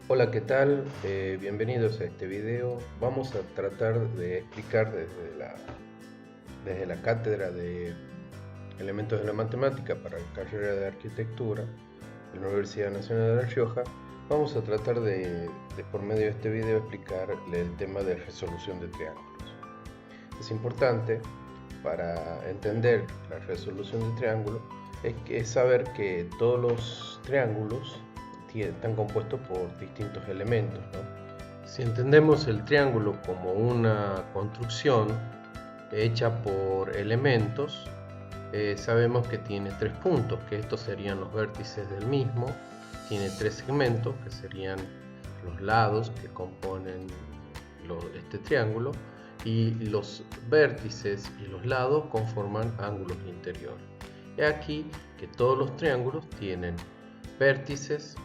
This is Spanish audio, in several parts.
Hola, ¿qué tal? Bienvenidos a este video. Vamos a tratar de explicar desde la cátedra de elementos de la matemática para la carrera de arquitectura de la Universidad Nacional de La Rioja. Vamos a tratar por medio de este video, explicar el tema de resolución de triángulos. Es importante para entender la resolución de triángulos es saber que todos los triángulos están compuestos por distintos elementos, ¿no? Si entendemos el triángulo como una construcción hecha por elementos, sabemos que tiene tres puntos, que estos serían los vértices del mismo. Tiene tres segmentos, que serían los lados que componen este triángulo, y los vértices y los lados conforman ángulos interiores. He aquí que todos los triángulos tienen vértices,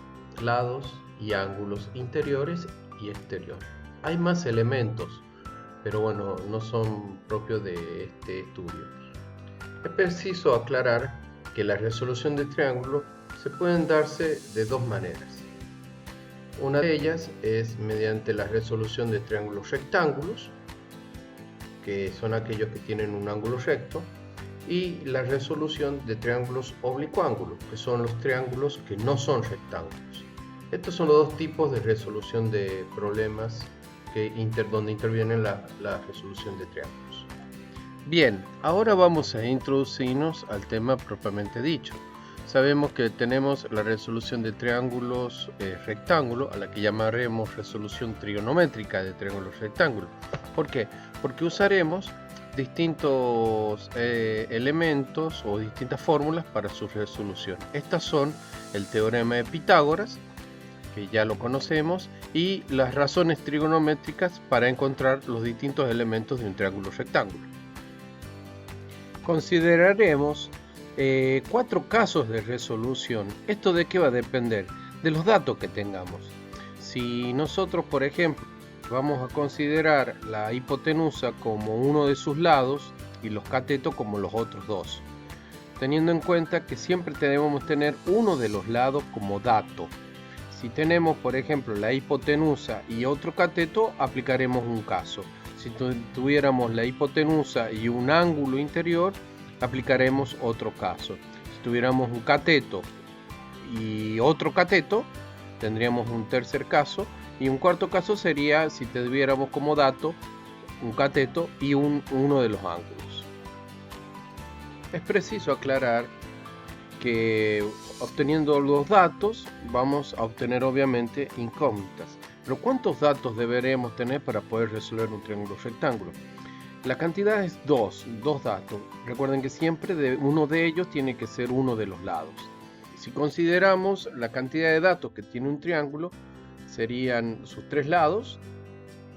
lados y ángulos interiores y exteriores. Hay más elementos, pero bueno, no son propios de este estudio. Es preciso aclarar que la resolución de triángulos se pueden darse de dos maneras. Una de ellas es mediante la resolución de triángulos rectángulos, que son aquellos que tienen un ángulo recto, y la resolución de triángulos oblicuángulos, que son los triángulos que no son rectángulos. Estos son los dos tipos de resolución de problemas donde intervienen la resolución de triángulos. Bien, ahora vamos a introducirnos al tema propiamente dicho. Sabemos que tenemos la resolución de triángulos rectángulos, a la que llamaremos resolución trigonométrica de triángulos rectángulos. ¿Por qué? Porque usaremos distintos elementos o distintas fórmulas para su resolución. Estas son el teorema de Pitágoras, que ya lo conocemos, y las razones trigonométricas para encontrar los distintos elementos de un triángulo rectángulo. Consideraremos 4 casos de resolución. ¿Esto de qué va a depender? De los datos que tengamos. Si nosotros, por ejemplo, vamos a considerar la hipotenusa como uno de sus lados y los catetos como los otros dos, teniendo en cuenta que siempre debemos tener uno de los lados como dato. Si tenemos, por ejemplo, la hipotenusa y otro cateto, aplicaremos un caso. Si tuviéramos la hipotenusa y un ángulo interior, aplicaremos otro caso. Si tuviéramos un cateto y otro cateto, tendríamos un tercer caso. Y un cuarto caso sería si tuviéramos como dato un cateto y uno de los ángulos. Es preciso aclarar que obteniendo los datos vamos a obtener obviamente incógnitas. Pero ¿cuántos datos deberemos tener para poder resolver un triángulo rectángulo? La cantidad es dos datos. Recuerden que siempre uno de ellos tiene que ser uno de los lados. Si consideramos la cantidad de datos que tiene un triángulo, serían sus 3 lados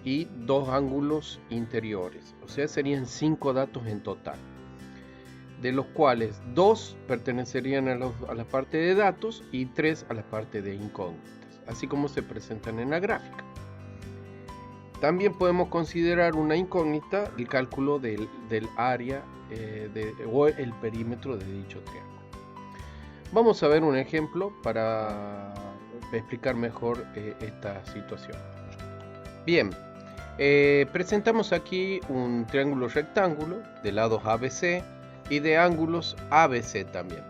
y 2 ángulos interiores, o sea, serían 5 datos en total, de los cuales 2 pertenecerían a la parte de datos y 3 a la parte de incógnitas, así como se presentan en la gráfica. También podemos considerar una incógnita el cálculo del área o el perímetro de dicho triángulo. Vamos a ver un ejemplo para explicar mejor esta situación. Bien, presentamos aquí un triángulo rectángulo de lados ABC y de ángulos ABC también.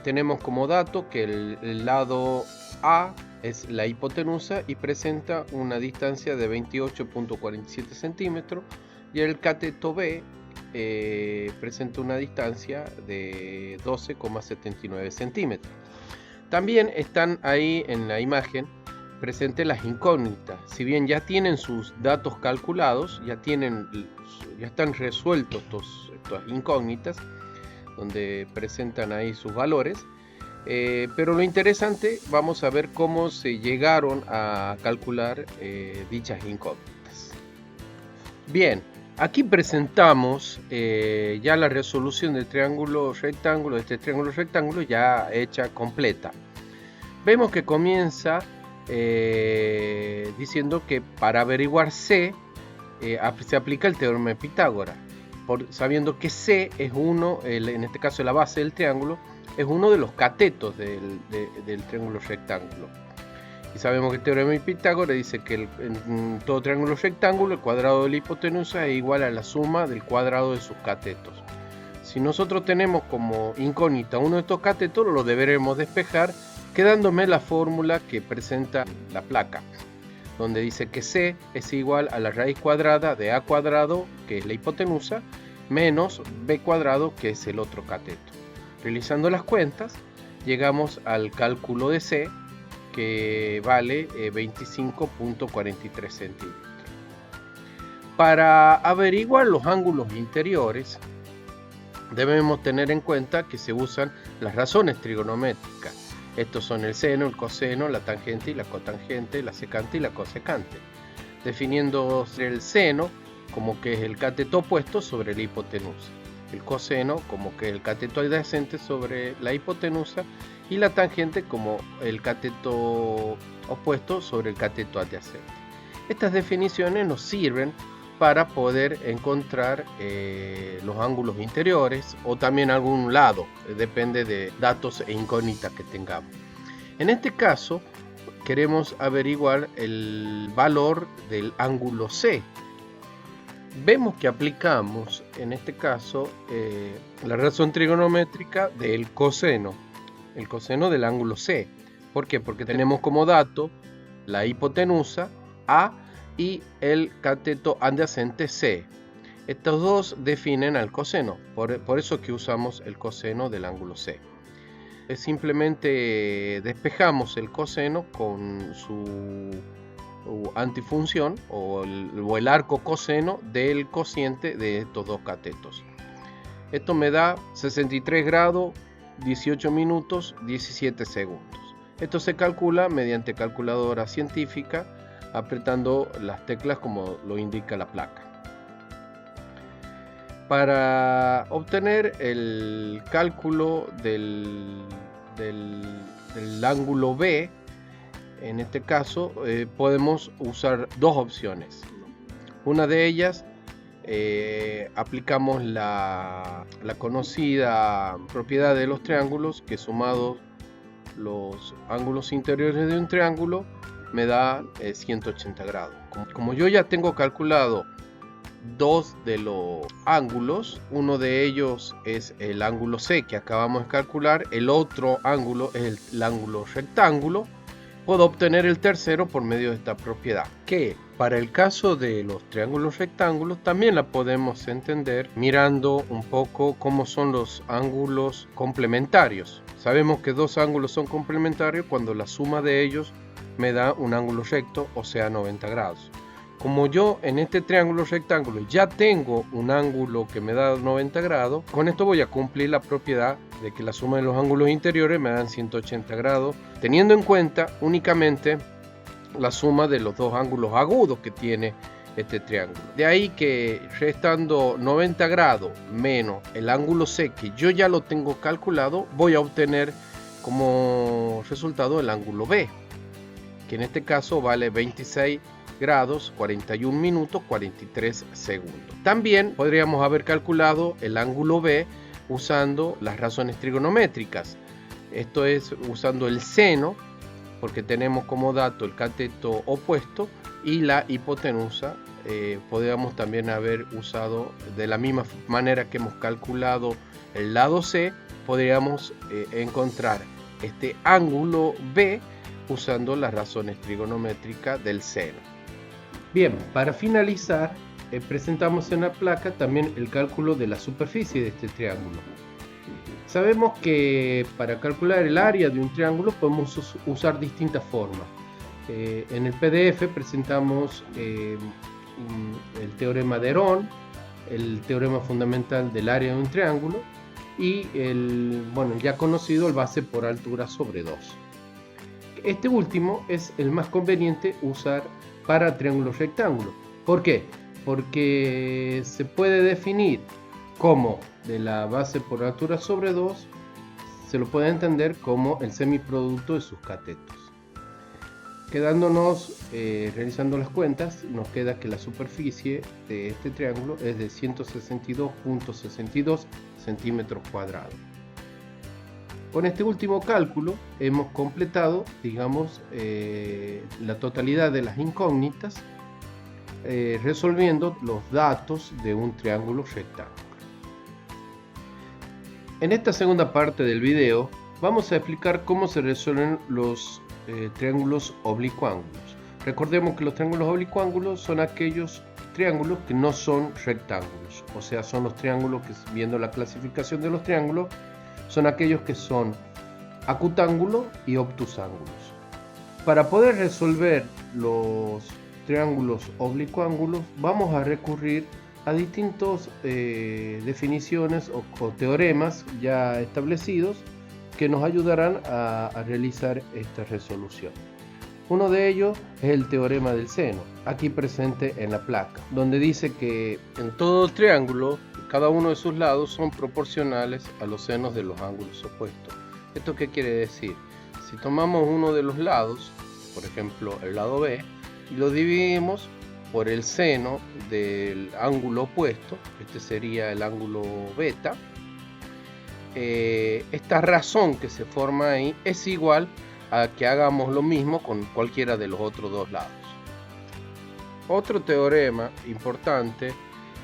Tenemos como dato que el lado A es la hipotenusa y presenta una distancia de 28.47 centímetros, y el cateto B presenta una distancia de 12,79 centímetros. También están ahí en la imagen presentes las incógnitas. Si bien ya tienen sus datos calculados, ya están resueltos estas incógnitas, donde presentan ahí sus valores. Pero lo interesante, vamos a ver cómo se llegaron a calcular dichas incógnitas. Bien, aquí presentamos ya la resolución del triángulo rectángulo, de este triángulo rectángulo ya hecha completa. Vemos que comienza diciendo que para averiguar C se aplica el teorema de Pitágoras, sabiendo que C es en este caso la base del triángulo, es uno de los catetos del triángulo rectángulo. Y sabemos que el teorema de Pitágoras dice que en todo triángulo rectángulo el cuadrado de la hipotenusa es igual a la suma del cuadrado de sus catetos. Si nosotros tenemos como incógnita uno de estos catetos, lo deberemos despejar quedándome la fórmula que presenta la placa, donde dice que C es igual a la raíz cuadrada de A cuadrado, que es la hipotenusa, menos B cuadrado, que es el otro cateto. Realizando las cuentas, llegamos al cálculo de C, que vale 25.43 centímetros. Para averiguar los ángulos interiores, debemos tener en cuenta que se usan las razones trigonométricas. Estos son el seno, el coseno, la tangente y la cotangente, la secante y la cosecante. Definiendo el seno como que es el cateto opuesto sobre la hipotenusa, el coseno como que es el cateto adyacente sobre la hipotenusa y la tangente como el cateto opuesto sobre el cateto adyacente. Estas definiciones nos sirven para poder encontrar los ángulos interiores o también algún lado, depende de datos e incógnitas que tengamos. En este caso queremos averiguar el valor del ángulo C. Vemos que aplicamos en este caso la razón trigonométrica del coseno, el coseno del ángulo C. ¿Por qué? Porque tenemos como dato la hipotenusa A y el cateto adyacente C. Estos dos definen al coseno, por eso que usamos el coseno del ángulo C. Simplemente despejamos el coseno con su antifunción o el arco coseno del cociente de estos dos catetos. Esto me da 63 grados, 18 minutos, 17 segundos. Esto se calcula mediante calculadora científica, apretando las teclas como lo indica la placa. Para obtener el cálculo del ángulo B, en este caso podemos usar dos opciones. Una de ellas aplicamos la conocida propiedad de los triángulos, que sumados los ángulos interiores de un triángulo me da 180 grados. Como yo ya tengo calculado dos de los ángulos, uno de ellos es el ángulo C que acabamos de calcular, el otro ángulo es el ángulo rectángulo, puedo obtener el tercero por medio de esta propiedad, que para el caso de los triángulos rectángulos también la podemos entender mirando un poco cómo son los ángulos complementarios. Sabemos que dos ángulos son complementarios cuando la suma de ellos me da un ángulo recto, o sea 90 grados. Como yo en este triángulo rectángulo ya tengo un ángulo que me da 90 grados, con esto voy a cumplir la propiedad de que la suma de los ángulos interiores me dan 180 grados, teniendo en cuenta únicamente la suma de los dos ángulos agudos que tiene este triángulo. De ahí que restando 90 grados menos el ángulo C, que yo ya lo tengo calculado, voy a obtener como resultado el ángulo B, que en este caso vale 26 grados, 41 minutos, 43 segundos. También podríamos haber calculado el ángulo B usando las razones trigonométricas. Esto es usando el seno, porque tenemos como dato el cateto opuesto, y la hipotenusa. Podríamos también haber usado de la misma manera que hemos calculado el lado C, podríamos encontrar este ángulo B usando las razones trigonométricas del seno. Bien, para finalizar, presentamos en la placa también el cálculo de la superficie de este triángulo. Sabemos que para calcular el área de un triángulo podemos usar distintas formas. En el PDF presentamos el teorema de Herón, el teorema fundamental del área de un triángulo y el ya conocido el base por altura sobre 2. Este último es el más conveniente usar para triángulos rectángulos. ¿Por qué? Porque se puede definir como de la base por altura sobre 2, se lo puede entender como el semiproducto de sus catetos. Quedándonos realizando las cuentas, nos queda que la superficie de este triángulo es de 162.62 centímetros cuadrados. Con este último cálculo hemos completado, digamos, la totalidad de las incógnitas, resolviendo los datos de un triángulo rectángulo. En esta segunda parte del video vamos a explicar cómo se resuelven los triángulos oblicuángulos. Recordemos que los triángulos oblicuángulos son aquellos triángulos que no son rectángulos, o sea, son los triángulos que, viendo la clasificación de los triángulos, son aquellos que son acutángulos y obtusángulos. Para poder resolver los triángulos oblicuángulos vamos a recurrir a distintas definiciones o teoremas ya establecidos que nos ayudarán a realizar esta resolución. Uno de ellos es el teorema del seno, aquí presente en la placa, donde dice que en todo triángulo cada uno de sus lados son proporcionales a los senos de los ángulos opuestos. ¿Esto qué quiere decir? Si tomamos uno de los lados, por ejemplo el lado B, y lo dividimos por el seno del ángulo opuesto, este sería el ángulo beta, esta razón que se forma ahí es igual a que hagamos lo mismo con cualquiera de los otros dos lados. Otro teorema importante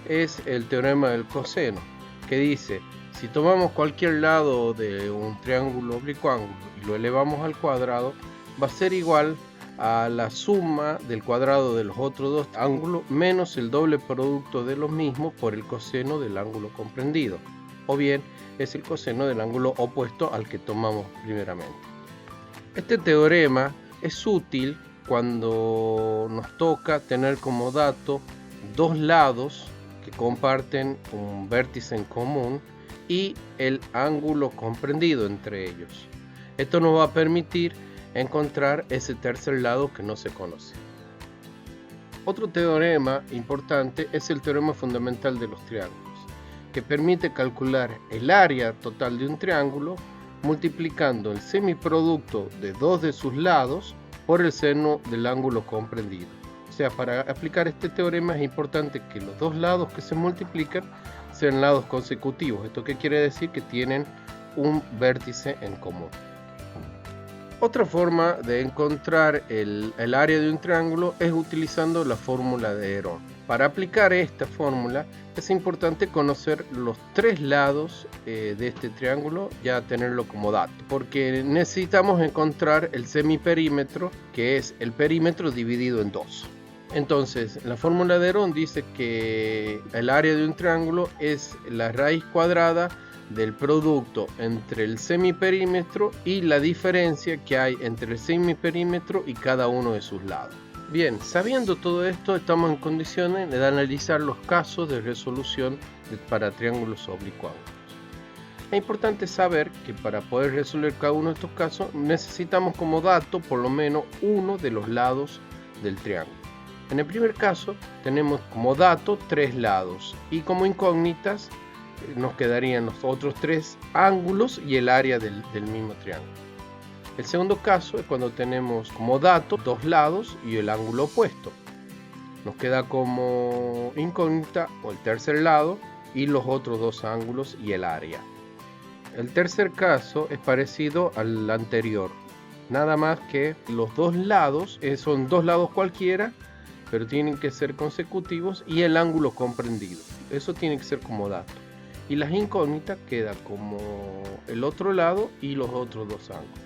es el teorema del coseno, que dice: si tomamos cualquier lado de un triángulo oblicuángulo y lo elevamos al cuadrado, va a ser igual a la suma del cuadrado de los otros dos ángulos menos el doble producto de los mismos por el coseno del ángulo comprendido, o bien es el coseno del ángulo opuesto al que tomamos primeramente. Este teorema es útil cuando nos toca tener como dato dos lados que comparten un vértice en común y el ángulo comprendido entre ellos. Esto nos va a permitir encontrar ese tercer lado que no se conoce. Otro teorema importante es el teorema fundamental de los triángulos, que permite calcular el área total de un triángulo multiplicando el semiproducto de dos de sus lados por el seno del ángulo comprendido. O sea, para aplicar este teorema es importante que los dos lados que se multiplican sean lados consecutivos. ¿Esto qué quiere decir? Que tienen un vértice en común. Otra forma de encontrar el área de un triángulo es utilizando la fórmula de Herón. Para aplicar esta fórmula es importante conocer los tres lados de este triángulo, ya tenerlo como dato, porque necesitamos encontrar el semiperímetro, que es el perímetro dividido en dos. Entonces, la fórmula de Herón dice que el área de un triángulo es la raíz cuadrada del producto entre el semiperímetro y la diferencia que hay entre el semiperímetro y cada uno de sus lados. Bien, sabiendo todo esto, estamos en condiciones de analizar los casos de resolución para triángulos oblicuángulos. Es importante saber que para poder resolver cada uno de estos casos necesitamos como dato por lo menos uno de los lados del triángulo. En el primer caso tenemos como dato tres lados y como incógnitas nos quedarían los otros tres ángulos y el área del mismo triángulo. El segundo caso es cuando tenemos como dato dos lados y el ángulo opuesto. Nos queda como incógnita o el tercer lado y los otros dos ángulos y el área. El tercer caso es parecido al anterior, nada más que los dos lados son dos lados cualquiera, pero tienen que ser consecutivos, y el ángulo comprendido. Eso tiene que ser como dato. Y las incógnitas quedan como el otro lado y los otros dos ángulos.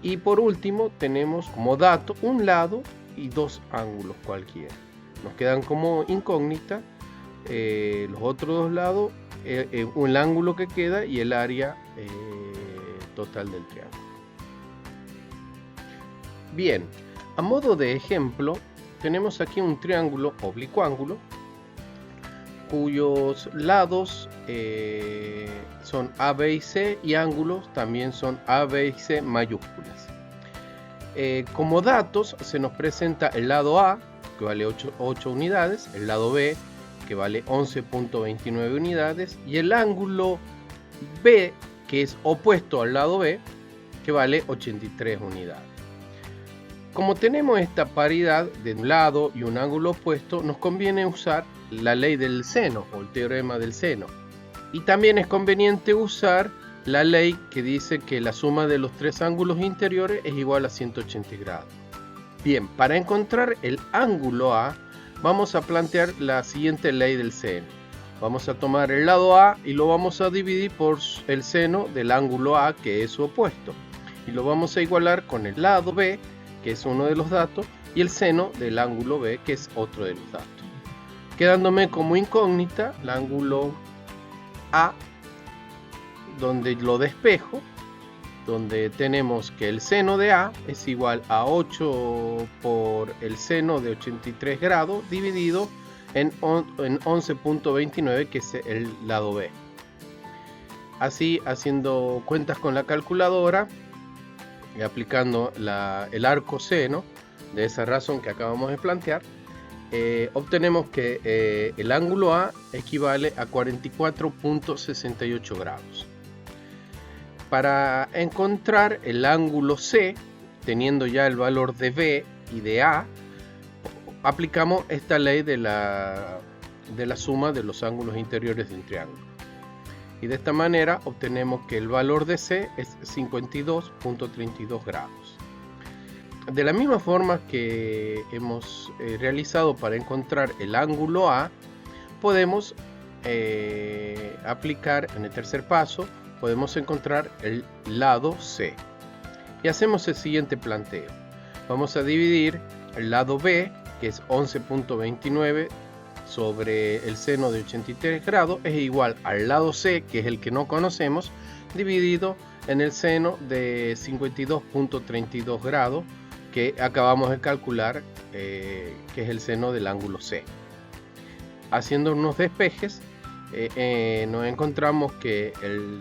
Y por último tenemos como dato un lado y dos ángulos cualquiera. Nos quedan como incógnita los otros dos lados, el ángulo que queda y el área total del triángulo. Bien, a modo de ejemplo tenemos aquí un triángulo oblicuángulo cuyos lados son A, B y C, y ángulos también son A, B y C mayúsculas. Como datos se nos presenta el lado A, que vale 8 unidades, el lado B, que vale 11.29 unidades, y el ángulo B, que es opuesto al lado B, que vale 83 unidades. Como tenemos esta paridad de un lado y un ángulo opuesto, nos conviene usar la ley del seno o el teorema del seno. Y también es conveniente usar la ley que dice que la suma de los tres ángulos interiores es igual a 180 grados. Bien, para encontrar el ángulo A, vamos a plantear la siguiente ley del seno. Vamos a tomar el lado A y lo vamos a dividir por el seno del ángulo A, que es su opuesto. Y lo vamos a igualar con el lado B, que es uno de los datos, y el seno del ángulo B, que es otro de los datos. Quedándome como incógnita el ángulo A, donde lo despejo, donde tenemos que el seno de A es igual a 8 por el seno de 83 grados dividido en 11.29, que es el lado B. Así, haciendo cuentas con la calculadora y aplicando el arco seno de esa razón que acabamos de plantear, obtenemos que el ángulo A equivale a 44.68 grados. Para encontrar el ángulo C, teniendo ya el valor de B y de A, aplicamos esta ley de la suma de los ángulos interiores de un triángulo. Y de esta manera obtenemos que el valor de C es 52.32 grados. De la misma forma que hemos realizado para encontrar el ángulo A, podemos aplicar en el tercer paso, podemos encontrar el lado C. Y hacemos el siguiente planteo. Vamos a dividir el lado B, que es 11.29 sobre el seno de 83 grados, es igual al lado C, que es el que no conocemos, dividido en el seno de 52.32 grados, que acabamos de calcular, que es el seno del ángulo C. Haciendo unos despejes, nos encontramos que el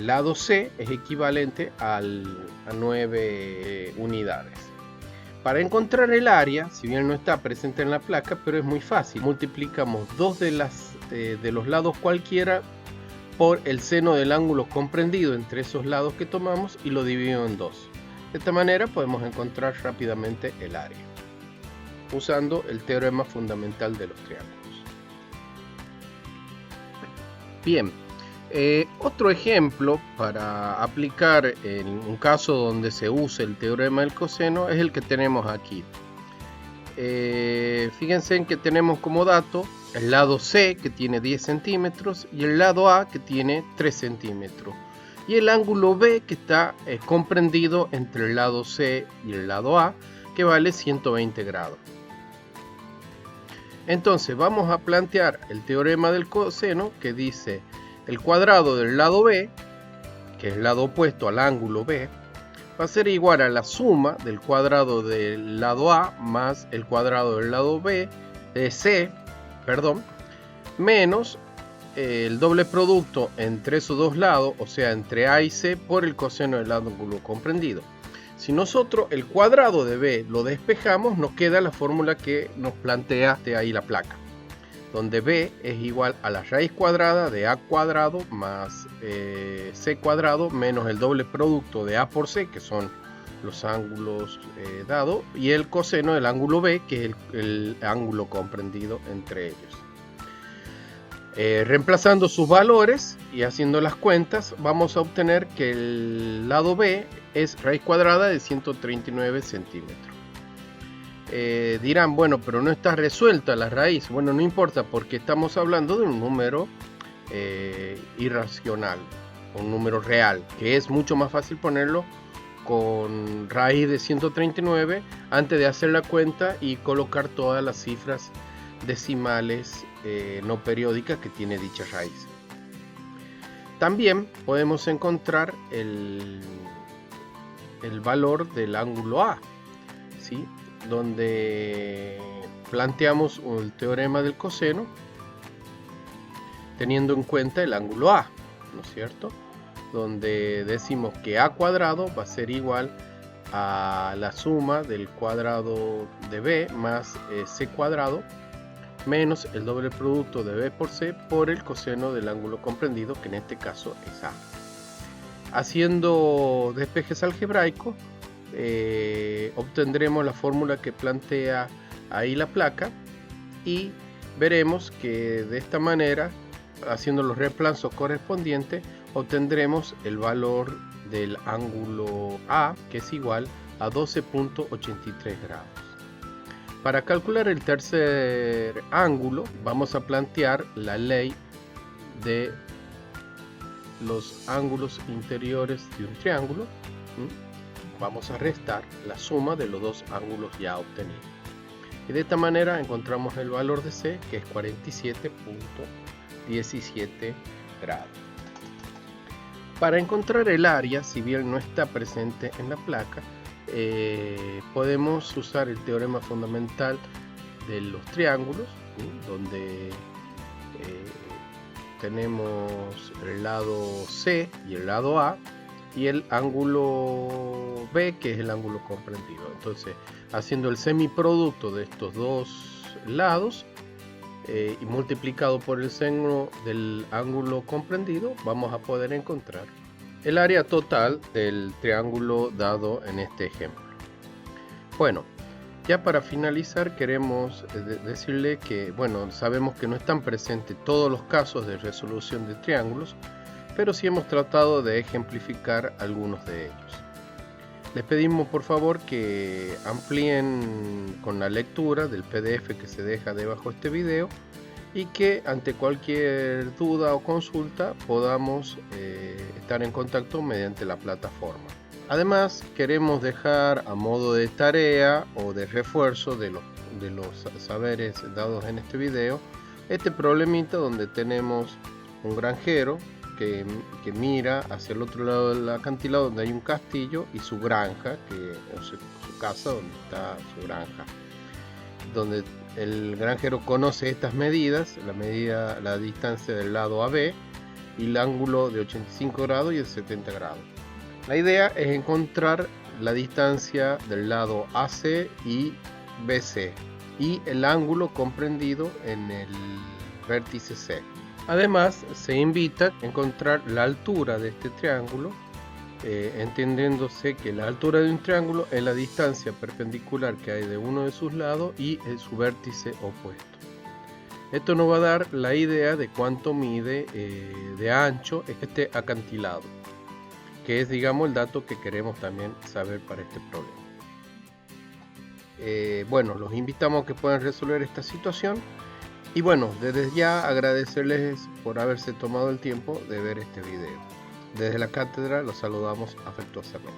lado C es equivalente a 9 unidades. Para encontrar el área, si bien no está presente en la placa, pero es muy fácil. Multiplicamos dos de los lados cualquiera por el seno del ángulo comprendido entre esos lados que tomamos y lo dividimos en 2. De esta manera podemos encontrar rápidamente el área, usando el teorema fundamental de los triángulos. Bien. Otro ejemplo para aplicar en un caso donde se use el teorema del coseno es el que tenemos aquí. Fíjense en que tenemos como dato el lado C, que tiene 10 centímetros, y el lado A, que tiene 3 centímetros, y el ángulo B, que está comprendido entre el lado C y el lado A, que vale 120 grados. Entonces vamos a plantear el teorema del coseno, que dice: el cuadrado del lado B, que es el lado opuesto al ángulo B, va a ser igual a la suma del cuadrado del lado A más el cuadrado del lado B, de C, menos el doble producto entre esos dos lados, o sea, entre A y C, por el coseno del ángulo comprendido. Si nosotros el cuadrado de B lo despejamos, nos queda la fórmula que nos plantea de ahí la placa, donde B es igual a la raíz cuadrada de A cuadrado más C cuadrado menos el doble producto de A por C, que son los ángulos dados, y el coseno del ángulo B, que es el ángulo comprendido entre ellos. Reemplazando sus valores y haciendo las cuentas, vamos a obtener que el lado B es raíz cuadrada de 139 centímetros. Dirán, bueno, pero no está resuelta la raíz. Bueno, no importa, porque estamos hablando de un número irracional, un número real, que es mucho más fácil ponerlo con raíz de 139 antes de hacer la cuenta y colocar todas las cifras decimales no periódicas que tiene dicha raíz. También podemos encontrar el valor del ángulo A, ¿sí?, donde planteamos el teorema del coseno teniendo en cuenta el ángulo A, ¿no es cierto?, donde decimos que A cuadrado va a ser igual a la suma del cuadrado de B más C cuadrado menos el doble producto de B por C por el coseno del ángulo comprendido, que en este caso es A. Haciendo despejes algebraicos, obtendremos la fórmula que plantea ahí la placa y veremos que de esta manera haciendo los reemplazos correspondientes, obtendremos el valor del ángulo A, que es igual a 12.83 grados. Para calcular el tercer ángulo, vamos a plantear la ley de los ángulos interiores de un triángulo. Vamos a restar la suma de los dos ángulos ya obtenidos. Y de esta manera encontramos el valor de C, que es 47.17 grados. Para encontrar el área, si bien no está presente en la placa, podemos usar el teorema fundamental de los triángulos, donde tenemos el lado C y el lado A, y el ángulo B, que es el ángulo comprendido. Entonces, haciendo el semiproducto de estos dos lados y multiplicado por el seno del ángulo comprendido, vamos a poder encontrar el área total del triángulo dado en este ejemplo. Bueno, ya para finalizar queremos decirle que, bueno, sabemos que no están presentes todos los casos de resolución de triángulos, pero sí hemos tratado de ejemplificar algunos de ellos. Les pedimos por favor que amplíen con la lectura del PDF que se deja debajo de este video y que ante cualquier duda o consulta podamos estar en contacto mediante la plataforma. Además, queremos dejar a modo de tarea o de refuerzo de los saberes dados en este video este problemita donde tenemos un granjero que mira hacia el otro lado del acantilado donde hay un castillo y su granja, su casa donde está su granja, donde el granjero conoce estas medidas, la distancia del lado AB y el ángulo de 85 grados y el 70 grados. La idea es encontrar la distancia del lado AC y BC y el ángulo comprendido en el vértice C. Además, se invita a encontrar la altura de este triángulo, entendiéndose que la altura de un triángulo es la distancia perpendicular que hay de uno de sus lados y su vértice opuesto. Esto nos va a dar la idea de cuánto mide de ancho este acantilado, que es, digamos, el dato que queremos también saber para este problema. Bueno, los invitamos a que puedan resolver esta situación. Y bueno, desde ya agradecerles por haberse tomado el tiempo de ver este video. Desde la cátedra los saludamos afectuosamente.